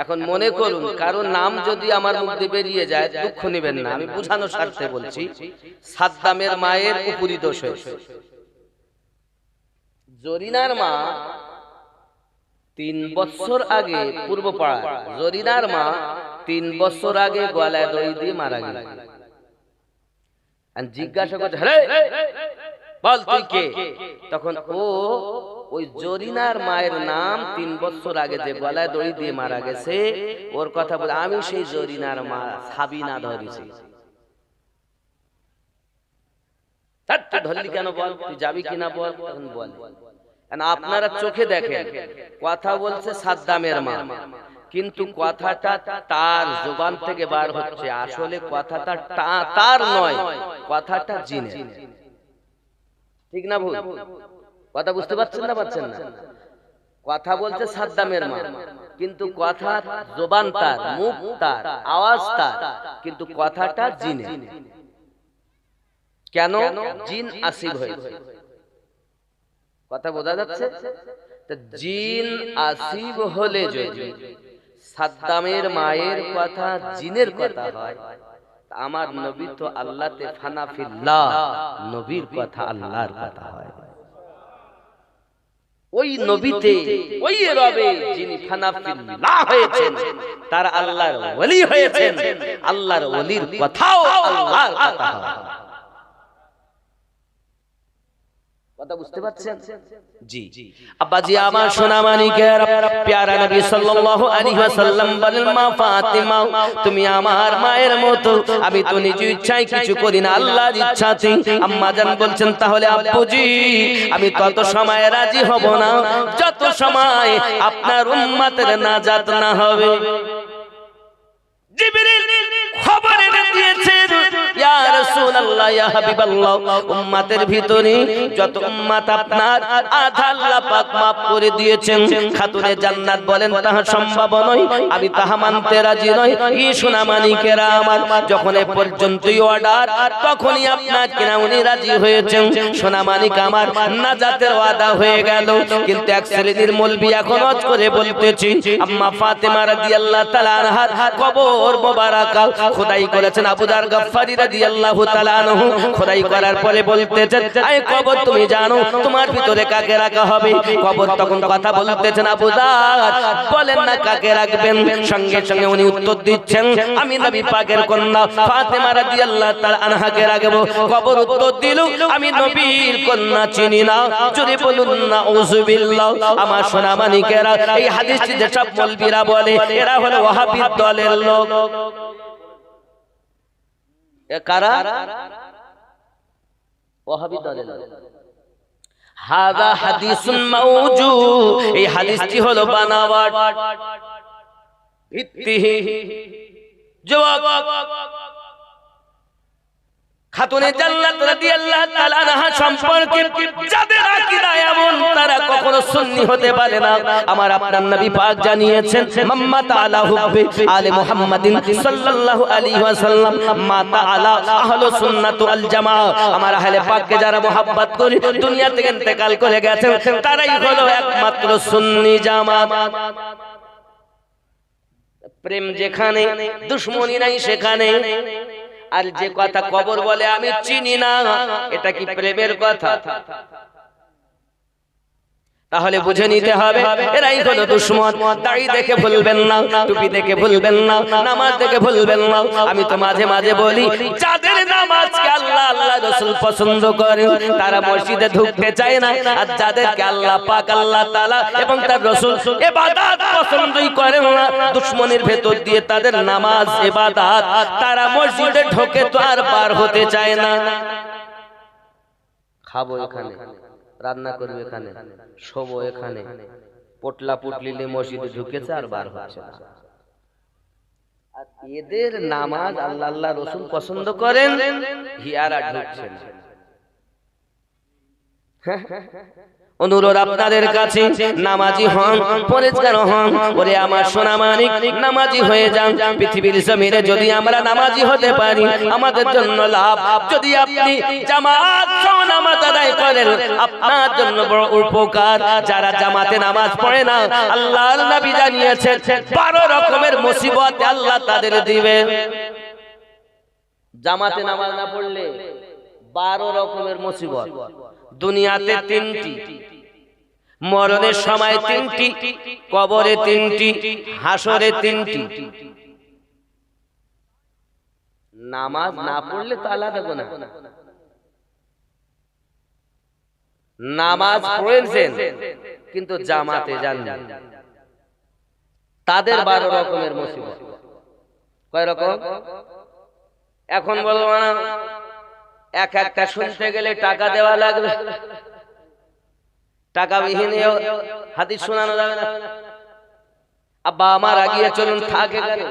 এখন মনে করুন কারো নাম যদি আমার মুখ দিয়ে বেরিয়ে যায়, দুঃখ নেবেন না, আমি বুঝানোর স্বার্থে বলছি। সাদ্দামের মায়ের উপরি দোষ হয়েছে। জরিনার মা 3 বছর আগে, পূর্ব পাড়া জরিনার মা 3 বছর আগে গলায় দড়ি দিয়ে মারা গেল। জিজ্ঞাসা করছে, বল তুই কে? তখন ও ওই জরিনার মায়ের নাম 3 বছর আগে যে গলায় দড়ি দিয়ে মারা গেছে, ওর কথা বলে, আমি সেই জরিনার মা সাবিনা ধরেছি। তুই ধরলি কেন বল, তুই যাবি কিনা বল। তখন বল, আপনারা চোখে দেখেন কথা বলছে সাদ্দামের মা, কিন্তু কথাটা তার জবান থেকে বার হচ্ছে, আসলে কথাটা তার নয়, কথাটা জিনের। ঠিক না ভুল? কথা বুঝতে পারছেন না? পারছেন না? কথা বলছে সাদ্দামের মা, কিন্তু কথা জবান তার, মুখ তার, আওয়াজ তার, কিন্তু কথাটা জিনের। কেন? জিন আসিব হয়েছে। কথা বোঝা যাচ্ছে? জিন আসিব হলে যদি সাদ্দামের মায়ের কথা জিনের কথা হয়, আমার নবী তো আল্লাহতে ফানাফিল্লাহ, নবীর কথা আল্লাহর কথা হয়। ওই নবীতে, ওই রবে যিনি ফানাফিল্লাহ হয়েছেন, তার আল্লাহর ওলি হয়েছেন, আল্লাহর ওলির কথাও আল্লাহর কথা হয়। কথা বুঝতে পারছেন? জি। আব্বাজি আমার সোনা মানিকের, প্যারা নবী সাল্লাল্লাহু আলাইহি ওয়াসাল্লাম বলেন, মা ফাতিমা তুমি আমার মায়ের মতো, আমি তো নিজ ইচ্ছায় কিছু করি না, আল্লাহর ইচ্ছাতে। আম্মা জান বলছেন, তাহলে আব্বুজি আমি তত সময় রাজি হব না যত সময় আপনার উম্মতের নাজাত না হবে। জিবরিল খবর এনে দিয়েছেন, ইয়া রাসূলুল্লাহ, ইয়া হাবিবাল্লাহ, উম্মতের ভিতরে যত উম্মত আপনার, আধা আল্লাহ পাক maaf করে দিয়েছেন। খাতুনে জান্নাত বলেন, তাহা সম্ভব নয়, আমি তাহা মানতে রাজি নই। ই সোনা মানিকেরা আমার, যখন এ পর্যন্তই অর্ডার, তখনই আপনার কিনা উনি রাজি হয়েছেন। সোনা মানিক আমার, নাজাতের ওয়াদা হয়ে গেল। কিন্তু এক শ্রেণীর মৌলবি এখন অজ করে বলতেছি, আম্মা ফাতেমা রাদিয়াল্লাহু তাআলা আনহার কবর মোবারকা খোদাই করেছেন আবু যার গফফারি রাদিয়াল্লাহু তাআলা আনহু। খোদাই করার পরে বলতেছেন, আয় কবর তুমি জানো তোমার ভিতরে কাকে রাখা হবে? কবর তখন কথা বলতেছেন, আবু যার বলেন না কাকে রাখবেন। সঙ্গে সঙ্গে উনি উত্তর দিচ্ছেন, আমি নবী পাকের কন্যা ফাতেমা রাদিয়াল্লাহু তাআলা আনহাকে রাখবো। কবর উত্তর দিল, আমি নবীর কন্যা চিনি না, জোরে বলুন না আউযুবিল্লাহ। আমার সোনা মানিকেরা, এই হাদিসটি যেসব মৌলবীরা বলে, এরা হলো ওয়াহাবী দলের লোক। কারা? ওয়াহাবী দলের লোক। হাযা হাদিসুন মাওজুদ, এই হাদিসটি হলো বানাওয়াট, ভিত্তিহীন। জবাব, খাতুনে জান্নাত রাদিয়াল্লাহু তাআলা আনহা সম্পর্কে যাদের আকীদা এমন তারা কখনো সুন্নি হতে পারে না। আমার আপনার নবী পাক জানিয়েছেন মাম্মা তাআলা হুব্বি আলে মুহাম্মাদিন সাল্লাল্লাহু আলাইহি ওয়াসাল্লাম মা তাআলা আহলুস সুন্নাত ওয়াল জামাআহ। আমার আহলে পাককে যারা মোহাব্বত করে দুনিয়া থেকে ইন্তেকাল করে গেছেন তারাই হলো একমাত্র সুন্নি জামাত। প্রেম যেখানে দুশমনি নাই সেখানে। আর যে কথা কবর বলে আমি চিনি না, এটা কি প্রেমের কথা? তাহলে বুঝে নিতে হবে এরাই হলো দুশমন। দাড়ি দেখে ভুলবেন না, টুপি দেখে ভুলবেন না, নামাজ দেখে ভুলবেন না। আমি তো মাঝে মাঝে বলি যাদের নামাজকে আল্লাহ আল্লাহ রাসূল পছন্দ করে তারা মসজিদে ঢুকতে চায় না, আর যাদেরকে আল্লাহ পাক আল্লাহ তাআলা এবং তার রাসূল ইবাদত পছন্দই করেন না, দুশমনের ভেতর দিয়ে তাদের নামাজ ইবাদত তারা মসজিদে ঢোকে তো আর বার হতে চায় না। খাবো এখানে, রান্না করবে এখানে, শোবো এখানে, পোটলা পুটলি নিয়ে মসজিদে ঢুকেছে আর বার হচ্ছে না। আর এদের নামাজ আল্লাহ আল্লাহ রাসূল পছন্দ করেন, হিয়ারা ঢুকছে না। অনুরোধ আপনাদের কাছে নামাজি হন, পরেজগার হন। ওরে আমার সোনা মানিক নামাজি হয়ে যান। পৃথিবীর জমিনে যদি আমরা নামাজি হতে পারি আমাদের জন্য লাভ। যদি আপনি জামাত সহ নামাজ আদায় করেন আপনার জন্য বড় উপকার। যারা জামাতে নামাজ পড়ে না আল্লাহর নবী জানিয়েছেন 12 রকমের মুসিবত আল্লাহ তাদের দিবে। জামাতে নামাজ না পড়লে 12 রকমের মুসিবত। দুনিয়াতে 3টি, মরণের সময় 3টি, কবরে 3টি, হাসরে 3টি। নামাজ না পড়লে তো আলাদা গুনাহ। নামাজ পড়েছেন কিন্তু জামাতে যাননি, তাদের 12 রকমের মুসিবত। কয় রকম? এখন বলবো না এক একটা শুনতে গেলে টাকা দেওয়া লাগবে, টাকা বিহীন হাদিস শোনানো যাবে না। আব্বা আমার আগিয়ে চলুন থাকে কেন?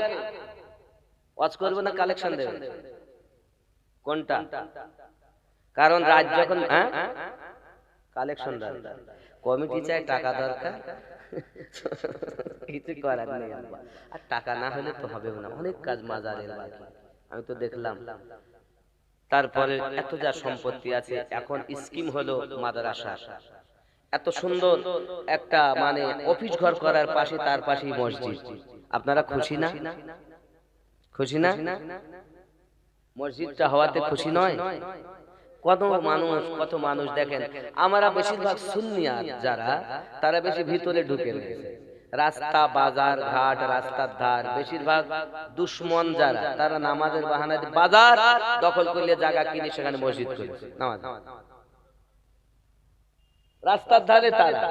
ওয়াজ করবে না কালেকশন দেবে? কোনটা? কারণ রাত যখন কালেকশন দেবে, কমিটি চাই টাকা দরকার, কিছু করার নেই। আর টাকা না হলে তো হবে না, অনেক কাজ মাজারের বাকি। আমি তো দেখলাম। তারপরে এত যা সম্পত্তি আছে, এখন স্কিম হলো মাদ্রাসা। এত সুন্দর একটা মানে অফিস ঘর করার পাশে তার পাশেই মসজিদ। আপনারা খুশি না? খুশি না? মসজিদটা হওয়াতে খুশি নয়? কত মানুষ দেখেন। আমরা বেশিরভাগ সুন্নিয়া যারা তারা বেশি ভিতরে ঢুকে রয়েছে। রাস্তা বাজার ঘাট রাস্তার ধার বেশিরভাগ দুশমন যারা তারা নামাজের বাহানায় বাজার দখল করলে জায়গা কিনে সেখানে মসজিদ করেছে নামাজ। রাস্তার ধারে তারা।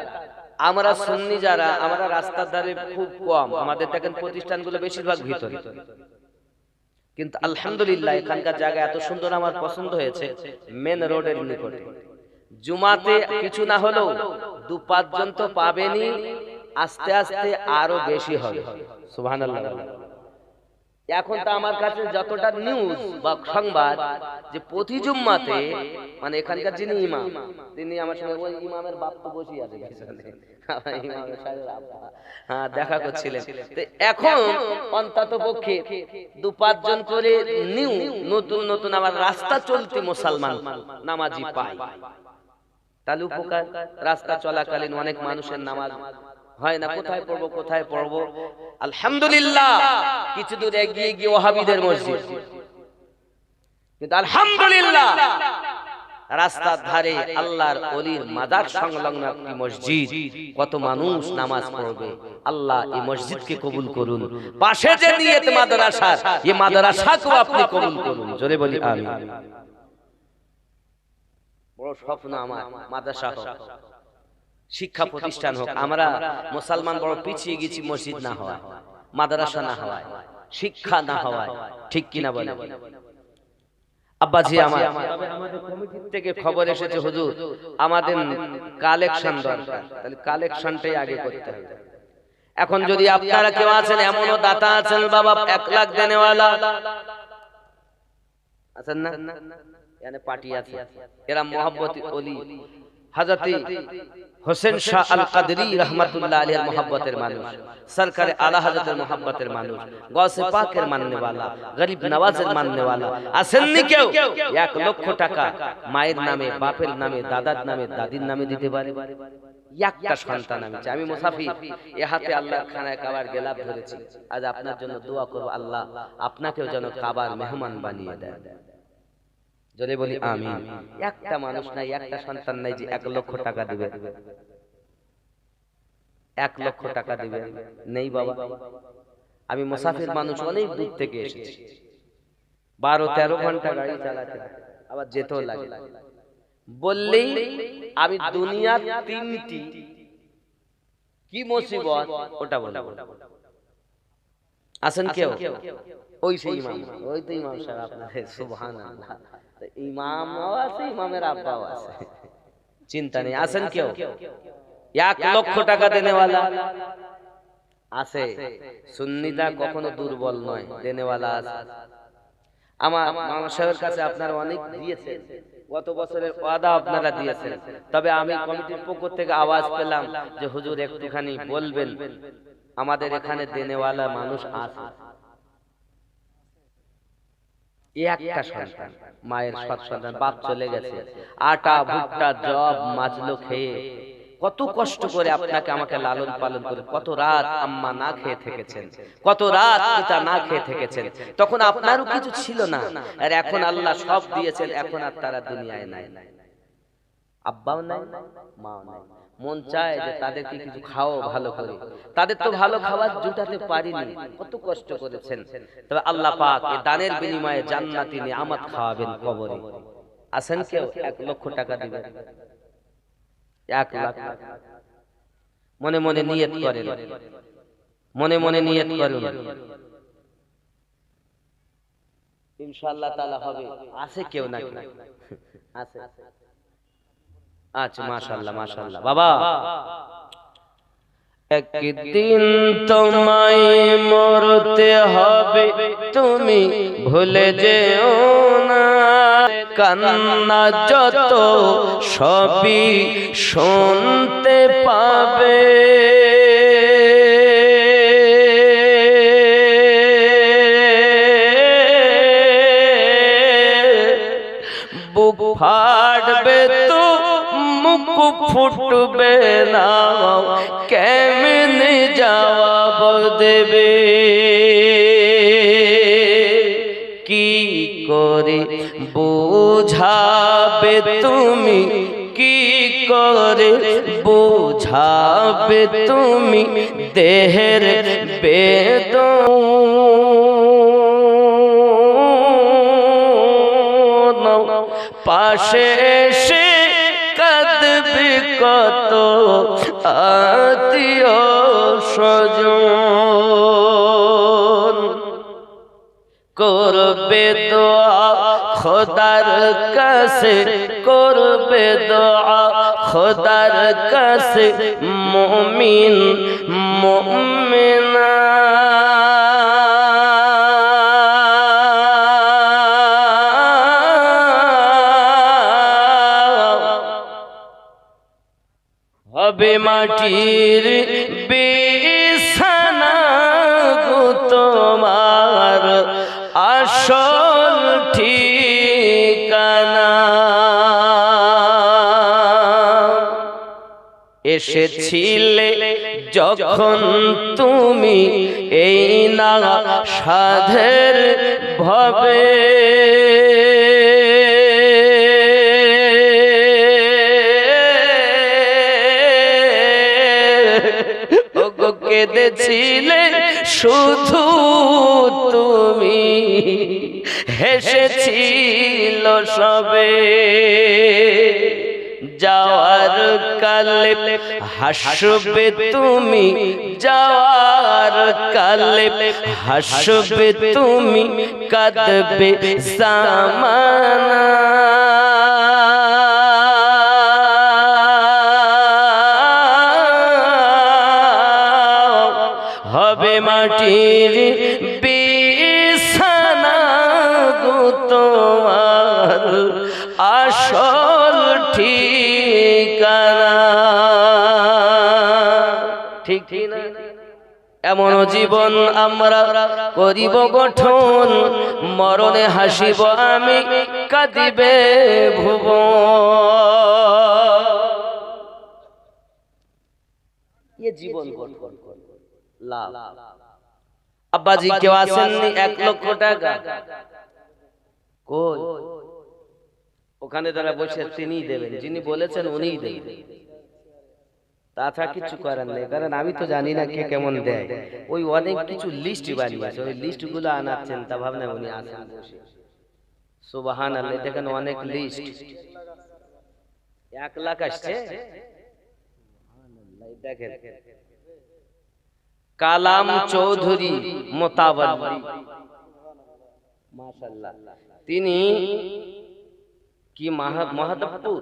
আমরা সুন্নি যারা আমরা রাস্তার ধারে খুব কম। আমাদের দেখেন প্রতিষ্ঠানগুলো বেশিরভাগ ভিতরে। কিন্তু আলহামদুলিল্লাহ এখানকার জায়গা এত সুন্দর আমার পছন্দ হয়েছে। মেন রোডের নিকটে জুমাতে কিছু না হলেও 2-5 জন তো পাবেনই, আস্তে আস্তে আরো বেশি হবে। সুবহানাল্লাহ। এখন তো আমার কাছে যতটা নিউজ বা সংবাদ যে প্রতি জুম্মাতে মানে এখানকার যিনি ইমাম তিনি আমার সঙ্গে ওই ইমামের বাপ তো বসেই আছে দেখা করছিলেন। তো এখন অন্তত পক্ষে 2-5 জন করে নতুন নতুন আবার রাস্তা চলতি মুসলমান নামাজি পায়। তাহলে উপকার। রাস্তা চলাকালীন অনেক মানুষের নামাজ হয় না, কোথায় পড়বো কোথায় পড়বো। আলহামদুলিল্লাহ কিছু দূর এগিয়ে গিয়ে ওয়াহাবিদের মসজিদ, কিন্তু আলহামদুলিল্লাহ রাস্তার ধারে আল্লাহর ওলির মাজার সংলগ্ন একটি মসজিদ। কত মানুষ নামাজ পড়বে। আল্লাহ এই মসজিদকে কবুল করুন। পাশে যে নিয়ত মাদ্রাসা, এই মাদ্রাসাকেও আপনি কবুল করুন। জোরে বলি আমিন। বড় স্বপ্ন আমার মাদ্রাসা হোক, শিক্ষা প্রতিষ্ঠান হোক। আমরা মুসলমান বড় পিছিয়ে গেছি মসজিদ না হওয়ায়, মাদ্রাসা না হওয়ায়, শিক্ষা না হওয়ায়। ঠিক কিনা বলেন? আব্বাজি আমার আমাদের কমিটি থেকে খবর এসেছে হুজুর আমাদের কালেকশন দরকার। তাহলে কালেকশনটাই আগে করতে হবে। এখন যদি আপনারা কেউ আছেন এমনও দাতা আছেন বাবা 1 লাখ দেনেওয়ালা, আছেন না? এখানে পার্টি আছে, এরা মোহাব্বতি ওলি হযরত হোসেন শাহ আল কাদরি রাহমাতুল্লাহ আলাইহির মোহাব্বতের মানুষ, সরকারে আলা হযরতের মোহাব্বতের মানুষ, গৌসে পাকের মাননেওয়ালা, গরিব নওয়াজের মাননেওয়ালা। আসেননি কেউ 1 লক্ষ টাকা মায়ের নামে, বাপের নামে, দাদার নামে, দাদির নামে দিতে পারে? একটা সন্তান আমি চাই। আমি মুসাফির, এ হাতে আল্লাহর খানায় কাবার গেলাপ ধরেছি। আজ আপনার জন্য দোয়া করব, আল্লাহ আপনাকেও যেন কাবার মেহমান বানিয়ে দেয়। জোরে বলি আমিন। একটা মানুষ নাই, একটা সন্তান নাই যে 1 লক্ষ টাকা দিবে। 1 লক্ষ টাকা দিবে নেই বাবা। আমি মুসাফির মানুষ, অনেক দূর থেকে এসেছি, 12-13 ঘন্টা গাড়ি চালাতে, আবার যেতেও লাগে। বললেই আমি দুনিয়ার 3টি কি মুসিবত ওটা বলবো। আসেন কেউ? ওই সেই ইমাম, ওই তো ইমাম সাহেব আপনাদের, সুবহানাল্লাহ। ইমামও আছে, ইমামের আব্বাও আছে, চিন্তা নেই। আসেন কেউ? 1 লক্ষ টাকা দেনেওয়ালা আছে। সুন্নিরা কখনো দুর্বল নয়, দেনেওয়ালা আছে। আমার মামা সাহেবের কাছে আপনারা অনেক দিয়েছেন, গত বছরের ওয়াদা আপনারা দিয়েছেন, তবে আমি কমিটির পক্ষ থেকে আওয়াজ পেলাম যে হুজুর একটুখানি বলবেন আমাদের এখানে দেনেওয়ালা মানুষ আছে। একটা সন্তান, মায়ের সৎ সন্তান, বাপ চলে গেছে, আটা ভুট্টা জব মাজলো খেয়ে, কত কষ্ট করে আপনাকে আমাকে লালন পালন করে, কত রাত আম্মা না খেয়ে থেকেছেন, কত রাত পিতা না খেয়ে থেকেছেন। তখন আপনারও কিছু ছিল না, আর এখন আল্লাহ সব দিয়েছেন, এখন আর তারা দুনিয়ায় নাই। আব্বাও নাই, মাও নাই। মন চায় যে তাদেরকে কিছু খাও ভালো করে, তাদের তো ভালো খাবার জুটাতে পারিনি, কত কষ্ট করেছেন। তবে আল্লাহ পাক এই দানের বিনিময়ে জান্নাতি নিয়ামত খাওয়াবেন কবরে। আসেন কেউ? 1 লক্ষ টাকা দিবেন, 1 লাখ। মনে মনে নিয়ত করেন, মনে মনে নিয়ত করুন, ইনশাআল্লাহ তাআলা হবে। আছে কেউ নাকি? আছে? আচ্ছা, মাশাআল্লাহ মাশাআল্লাহ। বাবা, একদিন তোমায় মরতে হবে, তুমি ভুলে যেও না। কান্না যত সবই শুনতে পাবে, বুক ফাটবে তো মুখ ফুটবে না, কেমনে জবাব দেবে? কি করে বোঝাবে তুমি, কি করে বোঝাবে তুমি দেহের বেদনা? পাশে এসে কাঁদবে কত আত্মীয় স্বজন, করবে দোয়া খোদার কাছে, করবে দোয়া খোদার কাছে মুমিন মুমিনা। হবে মাটির বিছানা গো তোমার আসল ঠিকানা। এসেছিলে যখন তুমি এই না সাধের ভবে, কেঁদেছিলে শুধু তুমি, হেসেছিল সবে। যাওয়ার কালে হাসবে তুমি, যাওয়ার কালে হাসবে তুমি, কাঁদবে জামানা। হবে মাটির বিছানা গো তোমার আমার আসল ঠিকানা। ঠিক ঠিক না? এমন জীবন আমরা করিব গঠন, মরণে হাসিব আমি, কাঁদিবে ভুবন। এ জীবন গঠন লাভ। আব্বাজি কেউ আসেননি 1 লক্ষ টাকা কই? ওখানে যারা বসে তিনিই দেবেন, যিনি বলেছেন উনিই দেবেন, তাছাড়া কিছু করার নেই। কারণ আমি তো জানি না কে কেমন দেয়। ওই অনেক কিছু লিস্ট বানিয়েছে, ওই লিস্ট গুলো আনার চিন্তা ভাবনা উনি আছেন বসে। সুবহানাল্লাহ, দেখেন অনেক লিস্ট। 1 লাখ আসছে। দেখেন কালাম চৌধুরী মোতাওয়াল্লি, মাশাআল্লাহ। তিনি কি মাহাদপুর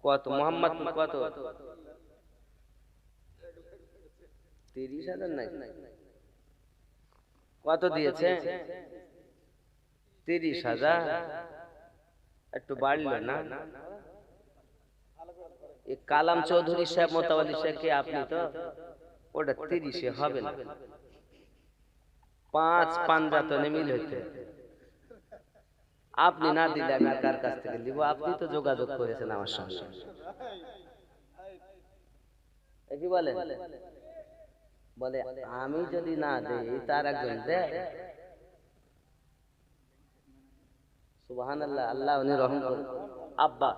কত মোহাম্মদ কত 30,000 নাকি কত দিয়েছে? 30,000 একটু বাড়লো না? এই কালাম চৌধুরী সাহেব মোতাওয়াল্লি সাহেব কে? আপনি তো ওটা 30 হবে না, 5 পাঞ্জা তো মিল হইতে। আপনি না দিলে আমি আর কার কাছ থেকে নিব? আপনি তো যোগাযোগ করেছেন আমার সঙ্গে, কি বলেন? বলে আমি যদি না দেই তার একজন দেয়। সুবহানাল্লাহ, আল্লাহ উনি রহম করুন। আব্বা